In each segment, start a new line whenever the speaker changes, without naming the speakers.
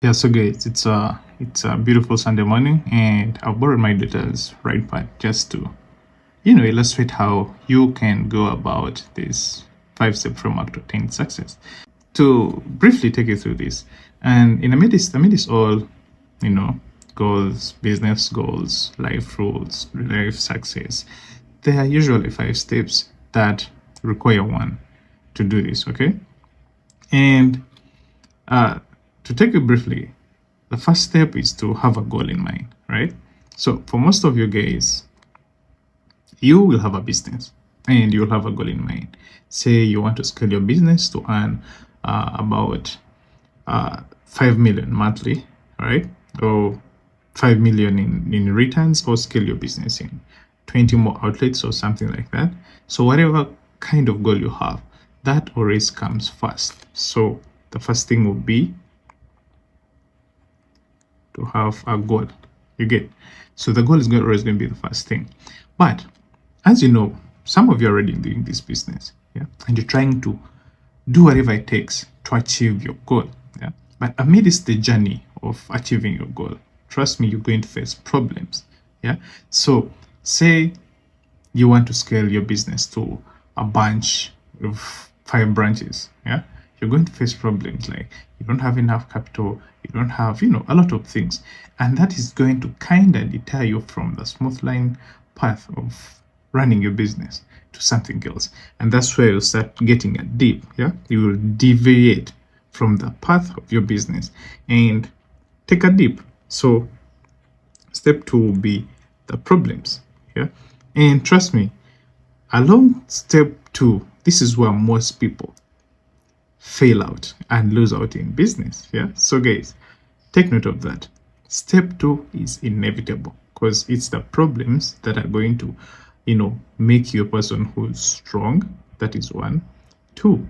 Yeah, so guys, it's a beautiful Sunday morning, and I've borrowed my daughter's right pad just to illustrate how you can go about this 5-step framework to attain success. To briefly take you through this, and amidst all you know goals, business goals, life rules, life success, there are usually 5 steps that require one to do this. Okay, and uh, to take it briefly, the first step is to have a goal in mind, right? So for most of you guys, you will have a business and you'll have a goal in mind. Say you want to scale your business to earn about 5 million monthly, right? Or 5 million in returns, or scale your business in 20 more outlets or something like that. So whatever kind of goal you have, that always comes first. So the first thing will be to have a goal. You get, so the goal is always going to be the first thing. But as you know, some of you are already doing this business, yeah, and you're trying to do whatever it takes to achieve your goal, yeah. But amidst the journey of achieving your goal, trust me, you're going to face problems, yeah. So say you want to scale your business to a bunch of 5 branches, yeah, you're going to face problems like you don't have enough capital, you don't have a lot of things, and that is going to kind of deter you from the smooth line path of running your business to something else. And that's where you start getting a dip, yeah. You will deviate from the path of your business and take a dip. So step 2 will be the problems, yeah. And trust me, along step 2, this is where most people fail out and lose out in business, yeah. So guys, take note of that. Step 2 is inevitable because it's the problems that are going to make you a person who's strong. That is 1. 2,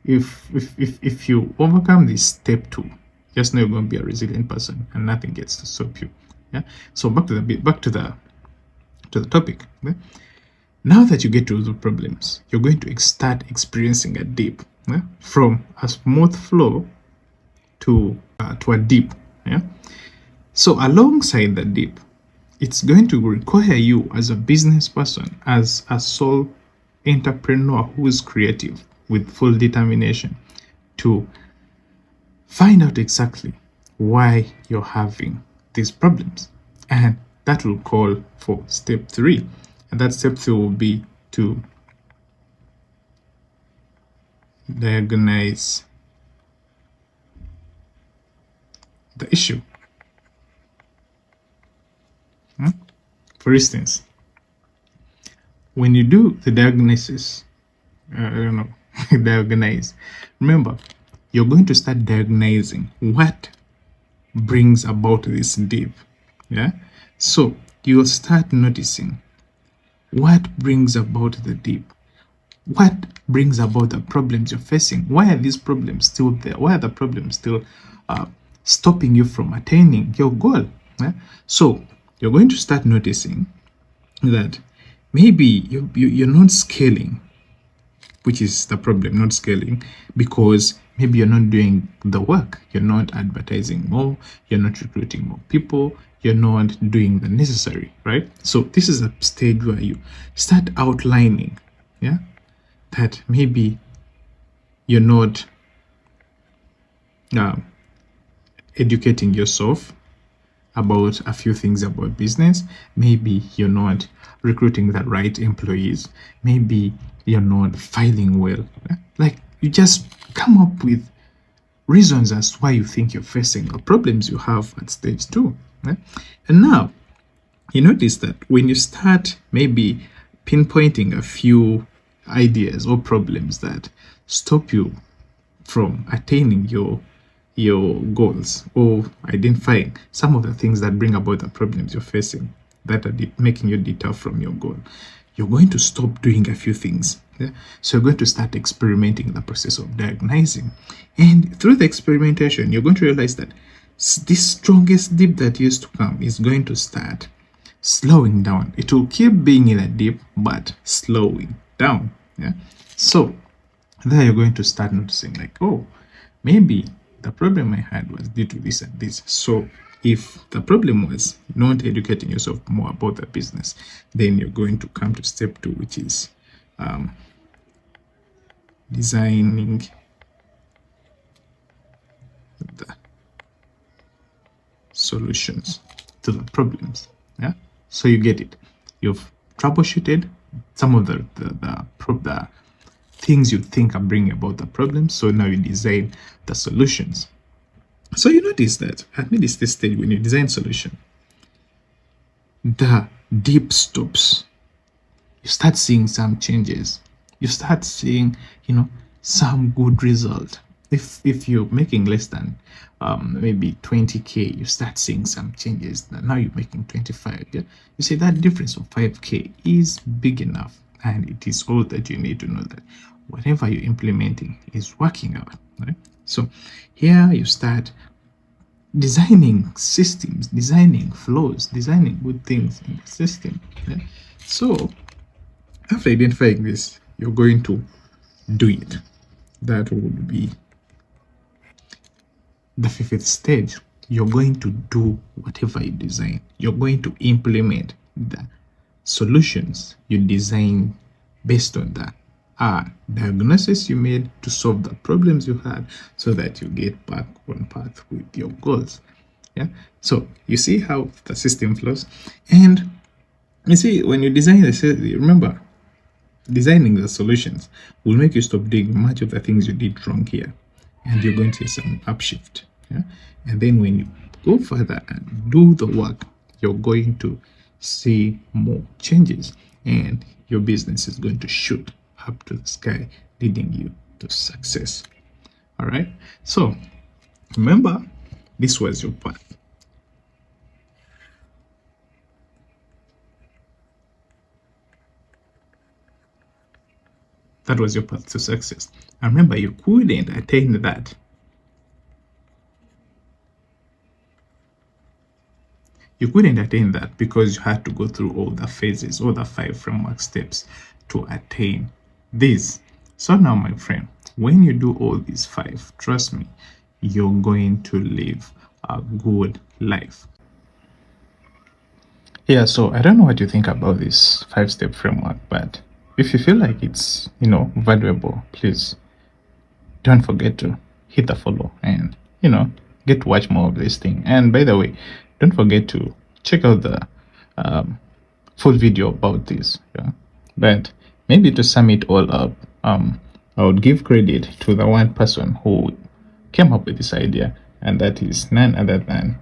if you overcome this step 2, just know you're going to be a resilient person and nothing gets to stop you, yeah. So back to the topic, yeah? Now that you get to the problems, you're going to start experiencing a dip, yeah? From a smooth flow to a dip, yeah. So alongside the dip, it's going to require you as a business person, as a sole entrepreneur who is creative with full determination, to find out exactly why you're having these problems. And that will call for step 3. And that step 3 will be to diagnose the issue. For instance, when you do the diagnosis, diagnose, remember, you're going to start diagnosing what brings about this dip, yeah. So you'll start noticing what brings about the dip, what brings about the problems you're facing. Why are these problems still there? Why are the problems still stopping you from attaining your goal, yeah? So you're going to start noticing that maybe you're not scaling, which is the problem, not scaling, because maybe you're not doing the work. You're not advertising more, you're not recruiting more people, you're not doing the necessary, right? So this is a stage where you start outlining, yeah, that maybe you're not educating yourself about a few things about business. Maybe you're not recruiting the right employees, maybe you're not filing well, like you just come up with reasons as to why you think you're facing the problems you have at stage 2, right? And now you notice that when you start maybe pinpointing a few ideas or problems that stop you from attaining your goals, or identifying some of the things that bring about the problems you're facing that are making you deter from your goal, you're going to stop doing a few things, yeah? So you're going to start experimenting the process of diagnosing, and through the experimentation you're going to realize that this strongest dip that used to come is going to start slowing down. It will keep being in a dip but slowing down, yeah. So there you're going to start noticing like, oh, maybe the problem I had was due to this and this. So if the problem was not educating yourself more about the business, then you're going to come to step 2, which is designing the solutions to the problems. Yeah, so you get it. You've troubleshooted some of the things you think are bringing about the problems. So now you design the solutions. So you notice that at this stage, when you design solution, the dip stops. You start seeing some changes. You start seeing, some good result. If you're making less than maybe 20k, you start seeing some changes. Now you're making 25. Yeah? You see that difference of 5k is big enough, and it is all that you need to know that whatever you're implementing is working out. Right? So here you start designing systems, designing flows, designing good things in the system. Yeah? So after identifying this, you're going to do it. That would be the 5th stage. You're going to do whatever you design. You're going to implement the solutions you design based on the diagnosis you made to solve the problems you had, so that you get back on path with your goals. Yeah. So you see how the system flows, and you see when you design the system, remember, designing the solutions will make you stop doing much of the things you did wrong here, and you're going to see some upshift. Yeah? And then when you go further and do the work, you're going to see more changes, and your business is going to shoot up to the sky, leading you to success. All right. So remember, this was your path. That was your path to success. And remember, you couldn't attain that. You couldn't attain that because you had to go through all the phases, all the 5 framework steps to attain this. So now, my friend, when you do all these 5, trust me, you're going to live a good life. Yeah, so I don't know what you think about this 5-step framework, but if you feel like it's, valuable, please don't forget to hit the follow and, get to watch more of this thing. And by the way, don't forget to check out the full video about this. Yeah? But maybe to sum it all up, I would give credit to the one person who came up with this idea, and that is none other than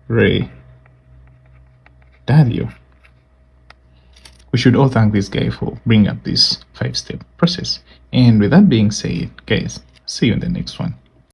Ray Dalio. We should all thank this guy for bringing up this 5-step process. And with that being said, guys, see you in the next one.